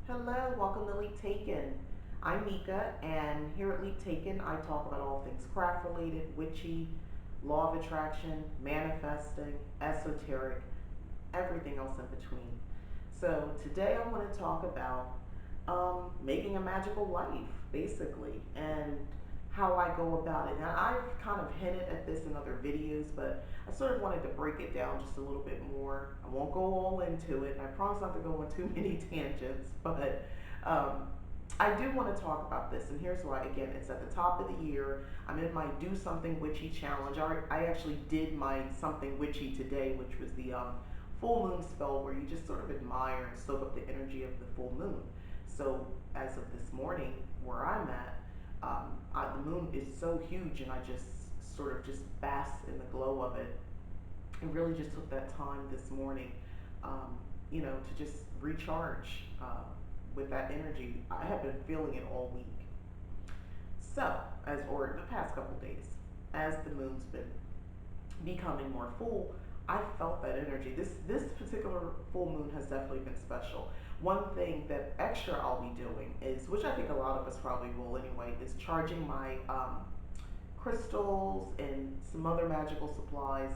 Hello, welcome to Leap Taken. I'm Mika, and here at Leap Taken, I talk about all things craft related, witchy, law of attraction, manifesting, esoteric, everything else in between. So today I want to talk about making a magical life, basically, and how I go about it. Now, I've kind of hinted at this in other videos, but I sort of wanted to break it down just a little bit more. I won't go all into it, and I promise not to go on too many tangents, but um, I do want to talk about this, and here's why. Again, it's at the top of the year. I'm in my Do Something Witchy challenge. I actually did my Something Witchy today, which was the full moon spell where you just sort of admire and soak up the energy of the full moon. So, as of this morning, where I'm at, the moon is so huge, and I just sort of just bask in the glow of it. And really just took that time this morning, to just recharge with that energy. I have been feeling it all week. So, or the past couple days, as the moon's been becoming more full, I felt that energy. This particular full moon has definitely been special. One thing that extra I'll be doing is, which I think a lot of us probably will anyway, is charging my crystals and some other magical supplies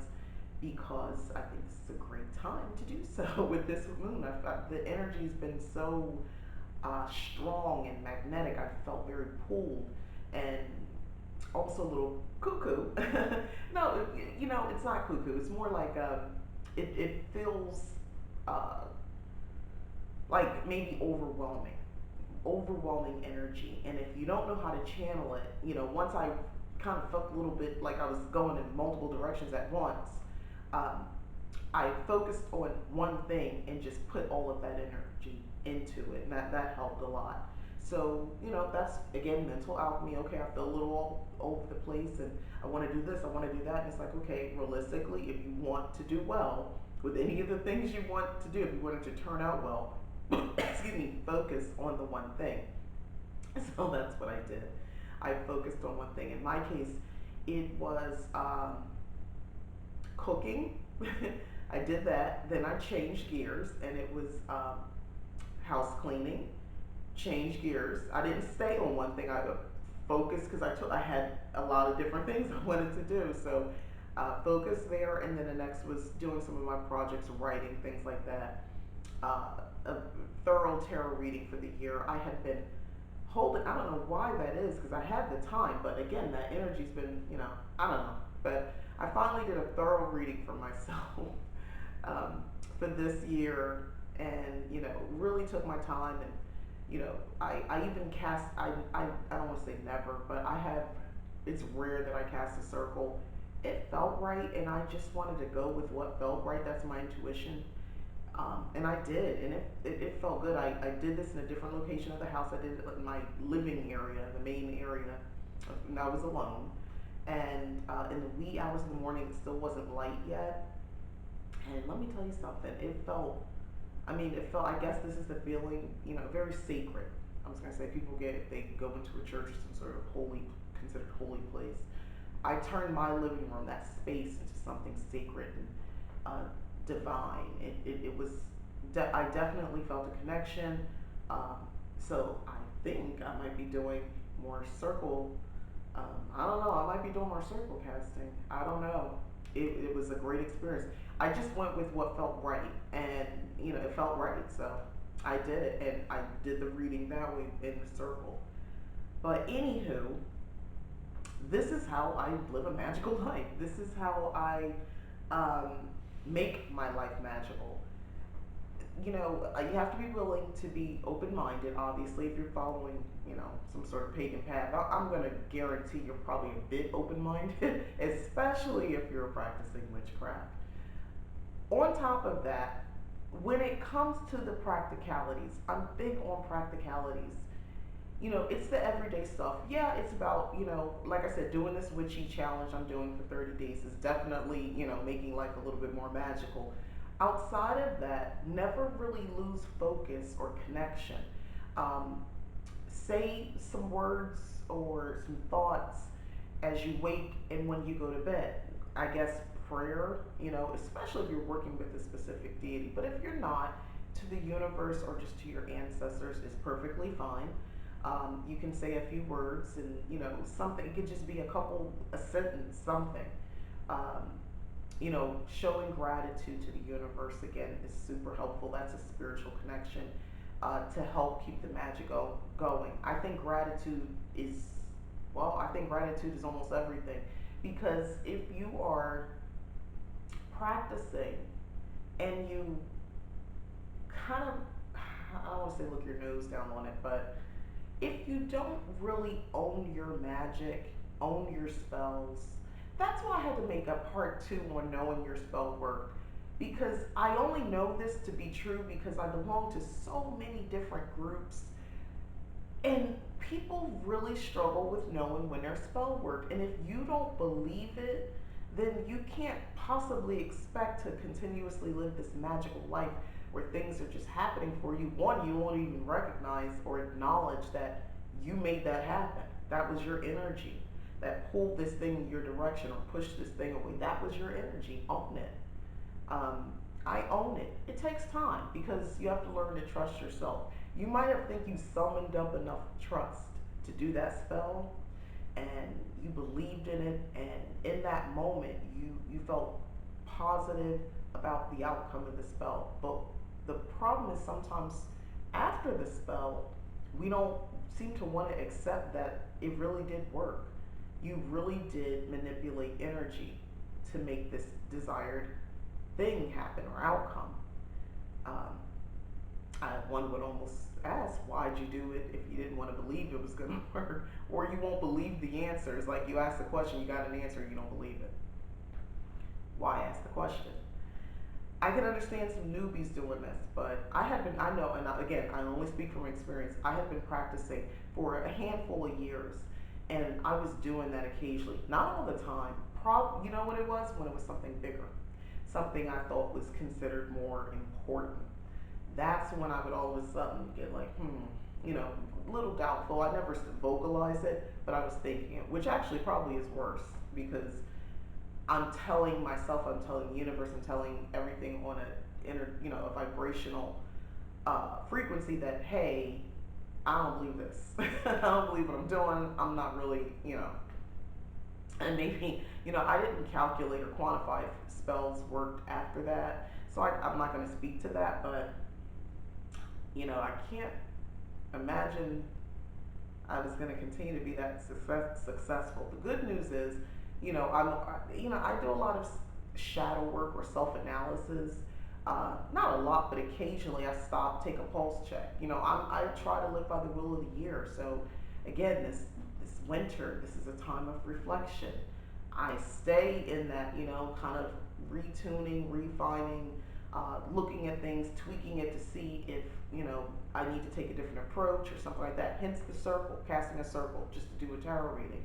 because I think this is a great time to do so with this moon. The energy's been so strong and magnetic. I felt very pulled and also a little cuckoo. No, it's not cuckoo. It's more like it feels uh, like maybe overwhelming energy. And if you don't know how to channel it, once I kind of felt a little bit like I was going in multiple directions at once, um, I focused on one thing and just put all of that energy into it, and that helped a lot. So, that's again mental alchemy. Okay, I feel a little all over the place, and I want to do this, I want to do that. And it's like, okay, realistically, if you want to do well with any of the things you want to do, if you want it to turn out well, excuse me, focus on the one thing. So that's what I did. I focused on one thing. In my case, it was cooking. I did that. Then I changed gears, and it was house cleaning. Change gears. I didn't stay on one thing. I focused because I had a lot of different things I wanted to do. So focus there, and then the next was doing some of my projects, writing things like that. A thorough tarot reading for the year. I had been holding. I don't know why that is because I had the time, but again, that energy's been, I don't know. But I finally did a thorough reading for myself for this year, and really took my time. And I even cast. I don't want to say never, but I have. It's rare that I cast a circle. It felt right, and I just wanted to go with what felt right. That's my intuition. And I did, and it felt good. I did this in a different location of the house. I did it in my living area, the main area, and I was alone. And in the wee hours of the morning, it still wasn't light yet. And let me tell you something. I guess this is the feeling, very sacred. I was gonna say people get if they go into a church or some sort of considered holy place. I turned my living room, that space, into something sacred and divine. It was. I definitely felt a connection. Um, so I think I might be doing more circle. I don't know. I might be doing more circle casting. I don't know. It was a great experience. I just went with what felt right, and it felt right. So I did it, and I did the reading that way in the circle. But anywho, this is how I live a magical life. This is how I um, make my life magical. You have to be willing to be open minded. Obviously, if you're following, some sort of pagan path, I'm going to guarantee you're probably a bit open minded, especially if you're practicing witchcraft. On top of that, when it comes to the practicalities, I'm big on practicalities. It's the everyday stuff. Yeah, it's about, like I said, doing this witchy challenge I'm doing for 30 days is definitely, making life a little bit more magical. Outside of that, never really lose focus or connection. Um, Say some words or some thoughts as you wake and when you go to bed. I guess prayer, especially if you're working with a specific deity. But if you're not, to the universe or just to your ancestors is perfectly fine. You can say a few words and, something. It could just be a sentence, something. Um, Showing gratitude to the universe again is super helpful. That's a spiritual connection to help keep the magic going. Is, I think gratitude is almost everything because if you are practicing and you kind of, I don't want to say look your nose down on it, but if you don't really own your magic, own your spells, that's why I had to make a part two on knowing your spell work. Because I only know this to be true because I belong to so many different groups, and people really struggle with knowing when their spell work. And if you don't believe it, then you can't possibly expect to continuously live this magical life where things are just happening for you. One, you won't even recognize or acknowledge that you made that happen. That was your energy that pulled this thing in your direction or pushed this thing away. That was your energy. Own it. I own it. It takes time because you have to learn to trust yourself. You might have think you summoned up enough trust to do that spell, and you believed in it, and in that moment you felt positive about the outcome of the spell. But the problem is sometimes after the spell, we don't seem to want to accept that it really did work. You really did manipulate energy to make this desired thing happen or outcome. Um, One would almost ask, why'd you do it if you didn't want to believe it was going to work? Or you won't believe the answers. Like you ask the question, you got an answer, you don't believe it. Why ask the question? I can understand some newbies doing this, but I know, and again, I only speak from experience. I had been practicing for a handful of years, and I was doing that occasionally. Not all the time. You know what it was? When it was something bigger, something I thought was considered more important. That's when I would all of a sudden get like, a little doubtful. I never vocalized it, but I was thinking it, which actually probably is worse because I'm telling myself, I'm telling the universe, I'm telling everything on a vibrational frequency that, hey, I don't believe this. I don't believe what I'm doing. I'm not really, and maybe, I didn't calculate or quantify if spells worked after that. So I'm not going to speak to that, but, I can't imagine I was going to continue to be that successful. The good news is, I do a lot of shadow work or self analysis. Not a lot, but occasionally I stop, take a pulse check. I try to live by the will of the year. So again, this winter, this is a time of reflection. I stay in that, kind of retuning, refining, looking at things, tweaking it to see if, I need to take a different approach or something like that. Hence the circle, casting a circle just to do a tarot reading.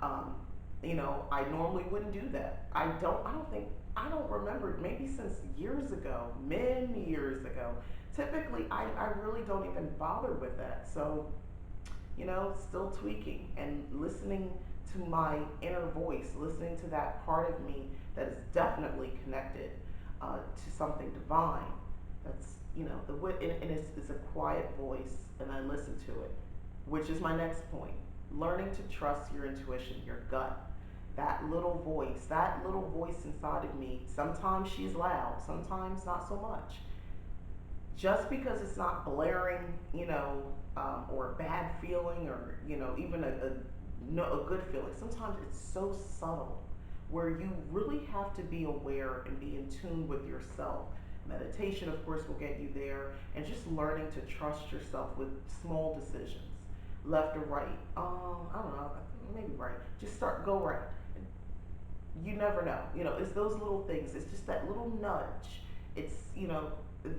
I normally wouldn't do that. I don't remember, maybe since years ago, many years ago. Typically, I really don't even bother with that. So, still tweaking and listening to my inner voice, listening to that part of me that is definitely connected to something divine. That's, and it's a quiet voice, and I listen to it, which is my next point. Learning to trust your intuition, your gut. That little voice inside of me, sometimes she's loud, sometimes not so much. Just because it's not blaring, or a bad feeling, or, even a good feeling, sometimes it's so subtle where you really have to be aware and be in tune with yourself. Meditation, of course, will get you there, and just learning to trust yourself with small decisions, left or right. I don't know, maybe right. Just go right. You never know. It's those little things. It's just that little nudge. It's,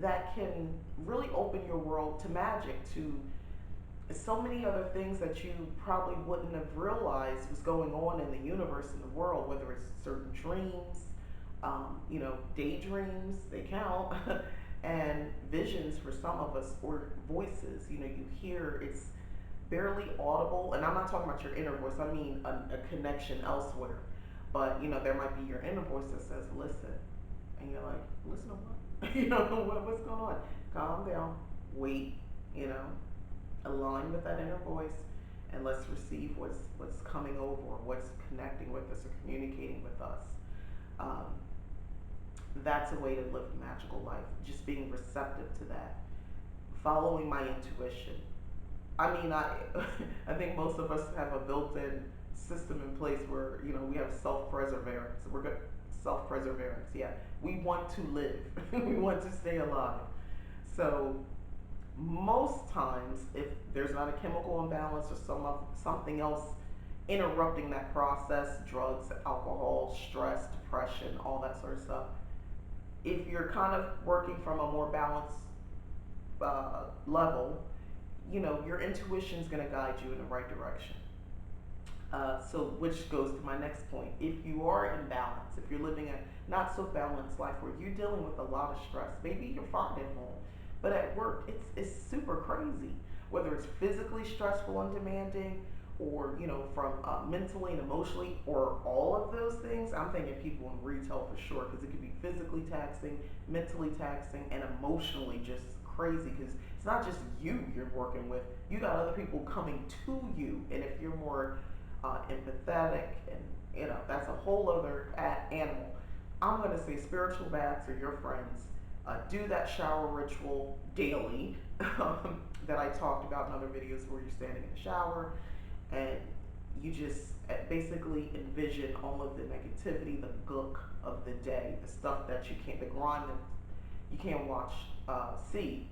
that can really open your world to magic, to so many other things that you probably wouldn't have realized was going on in the universe, in the world, whether it's certain dreams, daydreams, they count, and visions for some of us, or voices, you hear, it's barely audible, and I'm not talking about your inner voice, I mean a connection elsewhere. But, there might be your inner voice that says, listen. And you're like, listen to what? What's going on? calm down, wait, you know, align with that inner voice, and let's receive what's coming over, or what's connecting with us or communicating with us. Um, that's a way to live a magical life. Just being receptive to that, following my intuition. I mean, I think most of us have a built-in system in place where we have self-perseverance. We're good. Self-perseverance. Yeah, we want to live. We want to stay alive. So most times, if there's not a chemical imbalance or something else interrupting that process, drugs, alcohol, stress, depression, all that sort of stuff. If you're kind of working from a more balanced level, your intuition is going to guide you in the right direction. So, which goes to my next point. If you are in balance, if you're living a not so balanced life where you're dealing with a lot of stress, maybe you're fine at home, but at work it's super crazy. Whether it's physically stressful and demanding, or from mentally and emotionally, or all of those things. I'm thinking people in retail for sure, because it could be physically taxing, mentally taxing, and emotionally just crazy. Because it's not just you're working with. You got other people coming to you, and if you're more empathetic, and that's a whole other animal. I'm going to say spiritual baths are your friends. Do that shower ritual daily that I talked about in other videos, where you're standing in the shower and you just basically envision all of the negativity, the gook of the day, the stuff that you can't, the grind that you can't watch, see,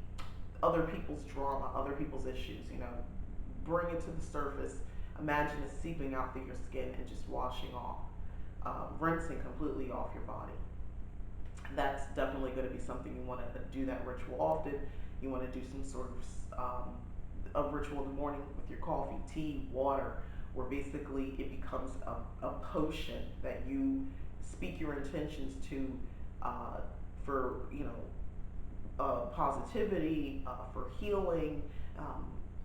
other people's drama, other people's issues, bring it to the surface. Imagine it seeping out through your skin and just washing off, rinsing completely off your body. That's definitely going to be something you want to do that ritual often. You want to do some sort of ritual in the morning with your coffee, tea, water, where basically it becomes a potion that you speak your intentions to, for positivity, for healing,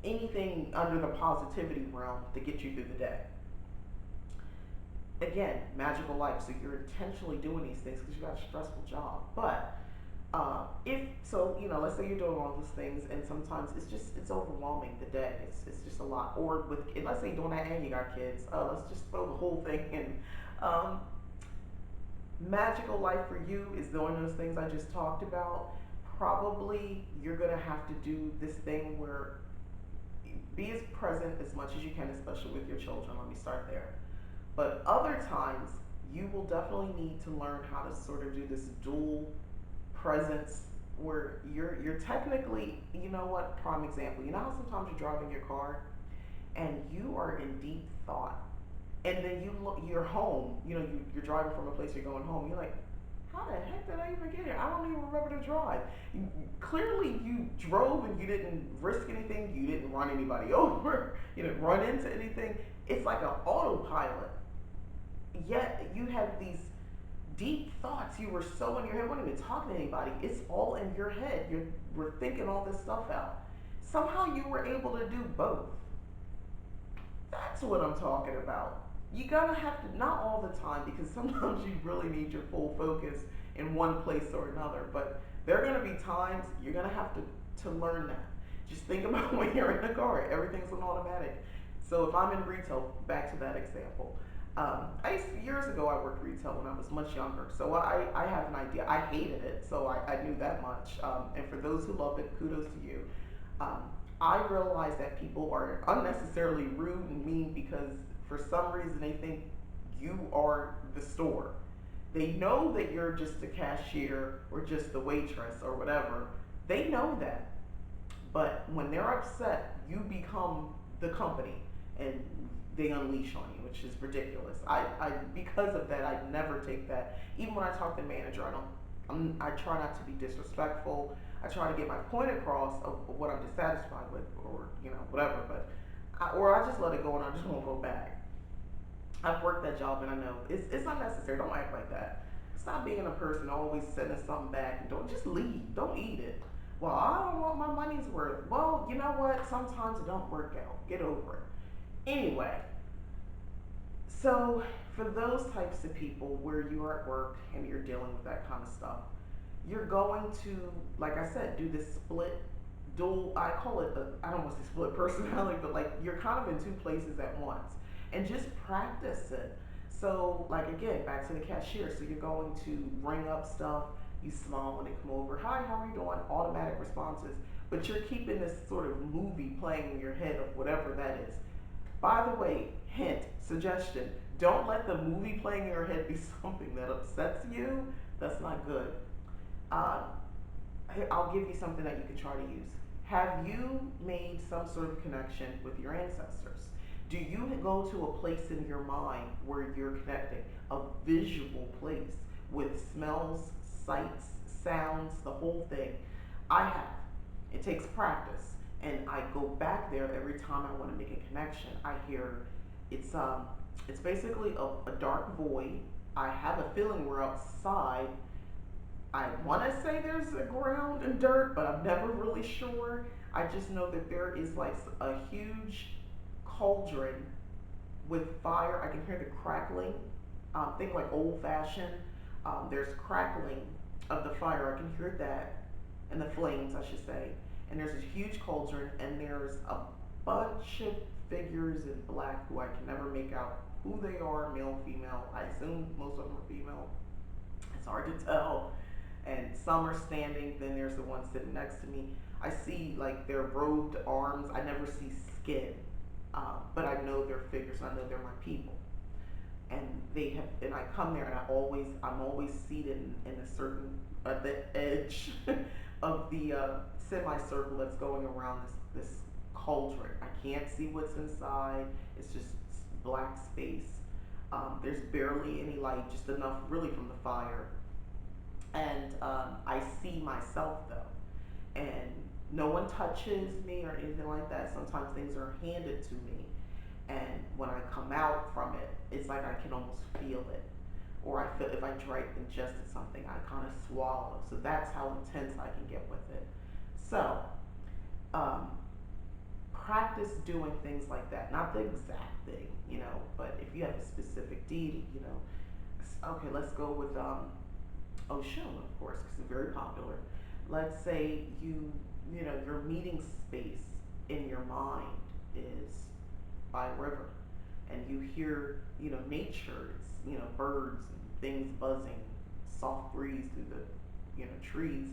anything under the positivity realm to get you through the day. Again, magical life. So you're intentionally doing these things because you got a stressful job. But if so, let's say you're doing all those things, and sometimes it's overwhelming the day. It's just a lot. Or let's say you're doing that and you got kids. Let's just throw the whole thing in. Magical life for you is doing those things I just talked about. Probably you're gonna have to do this thing where be as present as much as you can, especially with your children. Let me start there. But other times, you will definitely need to learn how to sort of do this dual presence, where you're technically, prime example. You know how sometimes you're driving your car and you are in deep thought, and then you're home. You're driving from a place, you're going home. You're like, how the heck did I even get here? I don't even remember to drive. Clearly, you drove and you didn't risk anything. You didn't run anybody over. You didn't run into anything. It's like an autopilot. Yet you have these deep thoughts. You were so in your head. You weren't even talking to anybody. It's all in your head. We're thinking all this stuff out. Somehow you were able to do both. That's what I'm talking about. You gotta have to, not all the time, because sometimes you really need your full focus in one place or another. But there are gonna be times you're gonna have to learn that. Just think about when you're in the car, everything's on automatic. So if I'm in retail, back to that example. Years ago, I worked retail when I was much younger, so I have an idea. I hated it, so I knew that much. And for those who loved it, kudos to you. I realized that people are unnecessarily rude and mean because for some reason they think you are the store. They know that you're just a cashier or just a waitress or whatever. They know that. But when they're upset, you become the company and they unleash on you, which is ridiculous. Because of that, I never take that. Even when I talk to the manager, I try not to be disrespectful. I try to get my point across of what I'm dissatisfied with, or whatever. But or I just let it go and I just won't go back. I've worked that job and I know it's unnecessary. Don't act like that. Stop being a person always sending something back and don't just leave. Don't eat it. Well, I don't want my money's worth. Well, you know what? Sometimes it don't work out. Get over it. Anyway, so for those types of people where you are at work and you're dealing with that kind of stuff, you're going to, like I said, do this split dual, I call it the, I don't want to say split personality, but like you're kind of in two places at once. And just practice it. So, like again, back to the cashier. So you're going to ring up stuff, you smile when they come over, hi, how are you doing? Automatic responses. But you're keeping this sort of movie playing in your head of whatever that is. By the way, hint, suggestion, don't let the movie playing in your head be something that upsets you. That's not good. Uh, I'll give you something that you can try to use. Have you made some sort of connection with your ancestors? Do you go to a place in your mind where you're connecting, a visual place with smells, sights, sounds, the whole thing? I have. It takes practice, and I go back there every time I want to make a connection. I hear it's it's basically a dark void. I have a feeling we're outside. I want to say there's a ground and dirt, but I'm never really sure. I just know that there is like a huge cauldron with fire. I can hear the crackling. Think like old fashioned. There's crackling of the fire. I can hear that, and the flames, I should say. And there's a huge cauldron, and there's a bunch of figures in black who I can never make out who they are, male, female. I assume most of them are female. It's hard to tell. And some are standing, then there's the one sitting next to me. I see like their robed arms. I never see skin, but I know they're figures. I know they're my people, and they have. And I come there, and I'm always seated in a certain at the edge of the semicircle that's going around this cauldron. I can't see what's inside. It's just black space. There's barely any light, just enough really from the fire. And I see myself though, and no one touches me or anything like that. Sometimes things are handed to me, and when I come out from it, it's like I can almost feel it, or I feel if I drank ingested something, I kind of swallow. So that's how intense I can get with it. So um, practice doing things like that, not the exact thing, but if you have a specific deity, okay, let's go with Oshun, of course, because it's very popular. Let's say your meeting space in your mind is by a river, and you hear, nature, it's, birds and things buzzing, soft breeze through the, trees.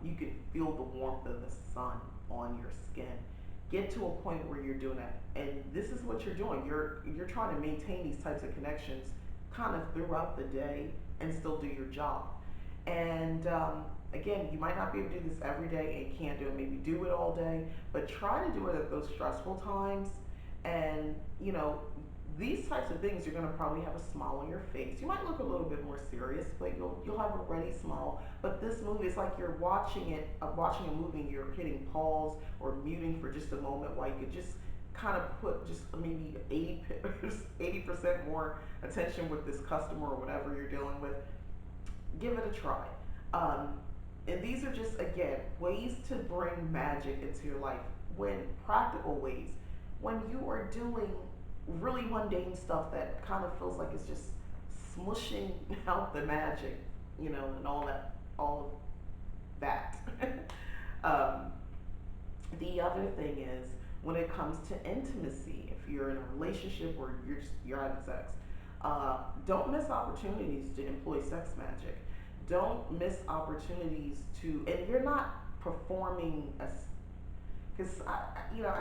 You can feel the warmth of the sun on your skin. Get to a point where you're doing that, and this is what you're doing. You're trying to maintain these types of connections kind of throughout the day and still do your job. And again, you might not be able to do this every day and can't do it. Maybe do it all day, but try to do it at those stressful times. And these types of things, you're going to probably have a smile on your face. You might look a little bit more serious, but you'll have a ready smile. But this movie is like you're watching a movie, and you're hitting pause or muting for just a moment while you could just kind of put just maybe 80% more attention with this customer or whatever you're dealing with. Give it a try. And these are just, again, ways to bring magic into your life. When practical ways, when you are doing really mundane stuff that kind of feels like it's just smushing out the magic, and all of that. um, the other thing is when it comes to intimacy, if you're in a relationship or you're having sex, don't miss opportunities to employ sex magic. Don't miss opportunities and you're not performing as, because I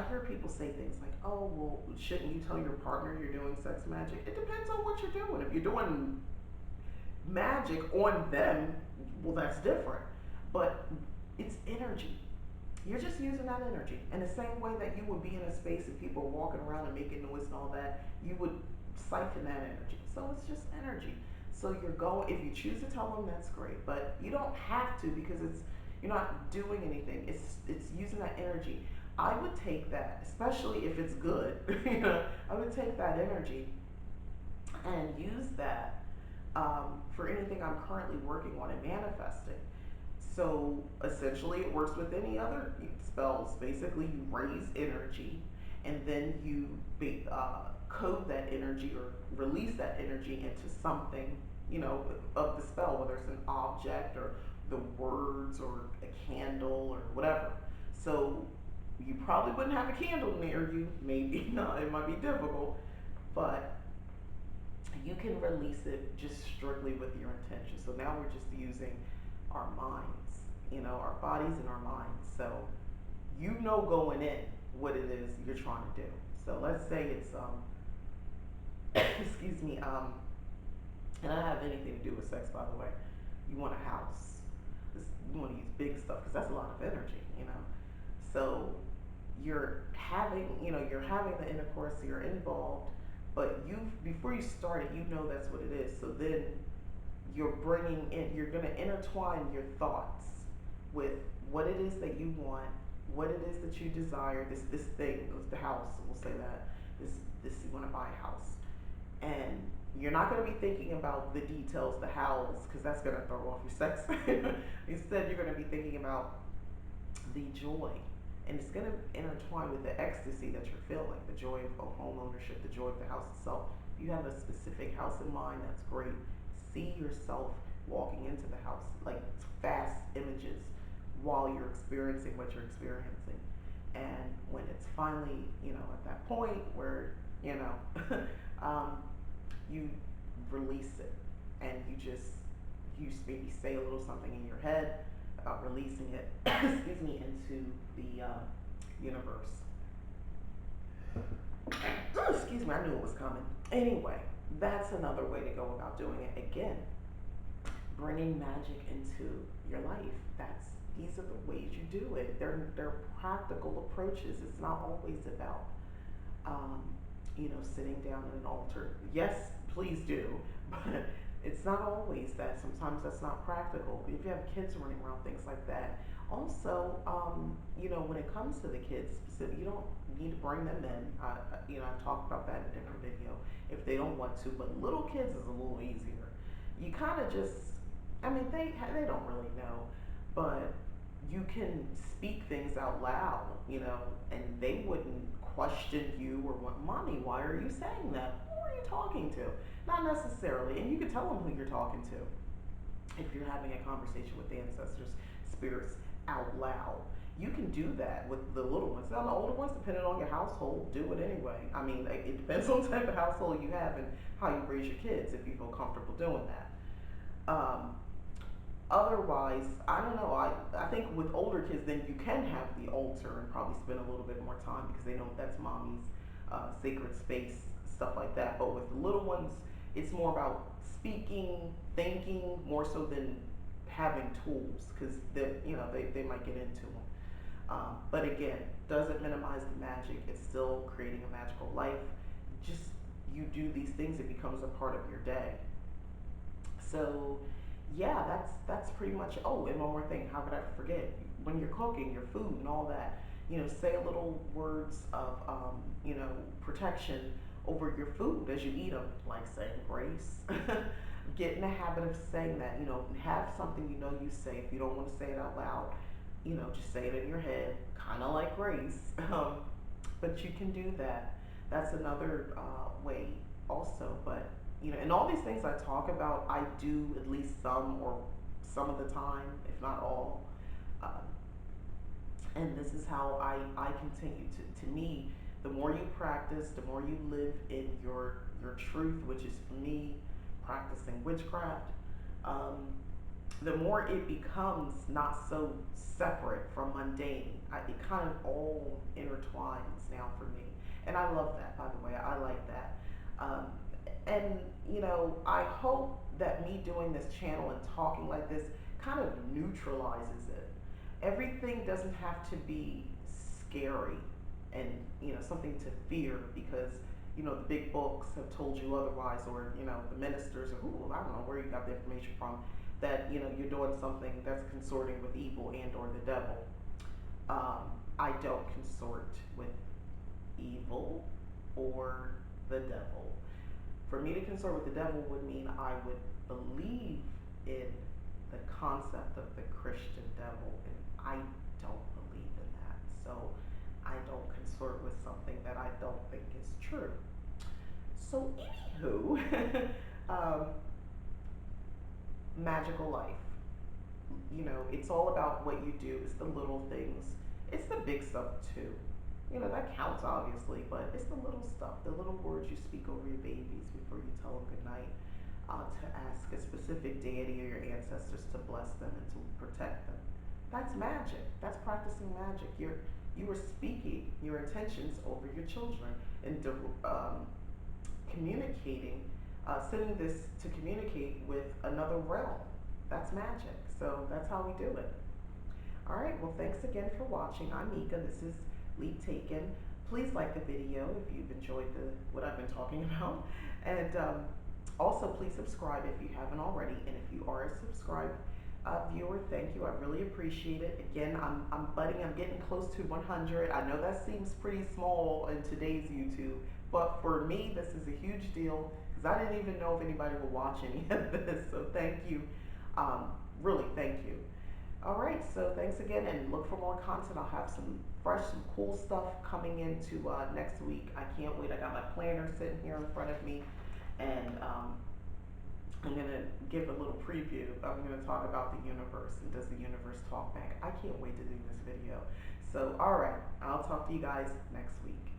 hear people say things like, oh, well, shouldn't you tell your partner you're doing sex magic? It depends on what you're doing. If you're doing magic on them, well, that's different. But it's energy. You're just using that energy. In the same way that you would be in a space and people are walking around and making noise and all that, you would siphon that energy. So it's just energy. So if you choose to tell them, that's great. But you don't have to, because you're not doing anything. It's using that energy. I would take that, especially if it's good. I would take that energy and use that for anything I'm currently working on and manifesting. So essentially, it works with any other spells. Basically, you raise energy, and then you code that energy or release that energy into something, of the spell, whether it's an object or the words or a candle or whatever. So you probably wouldn't have a candle near you. Maybe not. It might be difficult, but you can release it just strictly with your intention. So now we're just using our minds, our bodies and our minds. So you know going in what it is you're trying to do. So let's say it's excuse me, and I don't have anything to do with sex, by the way. You want a house. You want to use big stuff because that's a lot of energy. So you're having the intercourse, you're involved, but before you start it, that's what it is. So then you're going to intertwine your thoughts with what it is that you want, what it is that you desire. This thing, the house. We'll say that this you want to buy a house, and you're not going to be thinking about the details, the hows, because that's going to throw off your sex. Instead, you're going to be thinking about the joy, and it's going to intertwine with the ecstasy that you're feeling, the joy of home ownership, the joy of the house itself. If you have a specific house in mind, that's great. See yourself walking into the house, like fast images, while you're experiencing what you're experiencing. And when it's finally, at that point where, you release it, and you maybe say a little something in your head about releasing it, excuse me, into the universe. Excuse me, I knew it was coming. Anyway, that's another way to go about doing it. Again, bringing magic into your life. These are the ways you do it. They're practical approaches. It's not always about sitting down at an altar. Yes, please do, but it's not always that. Sometimes that's not practical. If you have kids running around, things like that. Also, when it comes to the kids, you don't need to bring them in. I've talked about that in a different video. If they don't want to, but little kids is a little easier. You kind of just, they don't really know, but you can speak things out loud, and they wouldn't question you or what, mommy, why are you saying that? Who are you talking to? Not necessarily, and you can tell them who you're talking to if you're having a conversation with the ancestors, spirits out loud. You can do that with the little ones. Now, the older ones, depending on your household, do it anyway. It depends on the type of household you have and how you raise your kids, if you feel comfortable doing that. Otherwise, I don't know. I think with older kids, then you can have the altar and probably spend a little bit more time because they know that's mommy's sacred space, stuff like that. But with the little ones, it's more about speaking, thinking, more so than having tools because they might get into them. But again, doesn't minimize the magic. It's still creating a magical life. Just you do these things, it becomes a part of your day. So yeah, that's pretty much. Oh, and one more thing, how could I forget? When you're cooking your food and all that, say a little words of protection over your food as you eat them, like saying grace. Get in the habit of saying that. Have something you say. If you don't want to say it out loud, just say it in your head, kind of like grace. But you can do that. That's another way also. But and all these things I talk about, I do at least some of the time, if not all. Um, and this is how I continue to me, the more you practice, the more you live in your truth, which is for me, practicing witchcraft, the more it becomes not so separate from mundane. It kind of all intertwines now for me. And I love that, by the way. I like that. Um, and I hope that me doing this channel and talking like this kind of neutralizes it. Everything doesn't have to be scary and something to fear because the big books have told you otherwise, or the ministers, or who, I don't know where you got the information from, that you're doing something that's consorting with evil and or the devil. I don't consort with evil or the devil. For me to consort with the devil would mean I would believe in the concept of the Christian devil, and I don't believe in that. So I don't consort with something that I don't think is true. So anywho, magical life. You know, it's all about what you do. It's the little things. It's the big stuff too. You know, that counts obviously, but it's the little stuff, the little words you speak over your babies before you tell them good night, to ask a specific deity or your ancestors to bless them and to protect them. That's magic. That's practicing magic. You are speaking your intentions over your children and communicating, sending this to communicate with another realm. That's magic. So that's how we do it. All right. Well, thanks again for watching. I'm Mika. This is Leap Taken. Please like the video if you've enjoyed what I've been talking about, and also please subscribe if you haven't already. And if you are a subscribed viewer, thank you. I really appreciate it. Again, I'm budding. I'm getting close to 100. I know that seems pretty small in today's YouTube, but for me, this is a huge deal because I didn't even know if anybody would watch any of this. So thank you. Really, thank you. All right, so thanks again, and look for more content. I'll have some fresh, some cool stuff coming into next week. I can't wait. I got my planner sitting here in front of me, and I'm gonna give a little preview. I'm gonna talk about the universe and does the universe talk back? I can't wait to do this video. So, all right, I'll talk to you guys next week.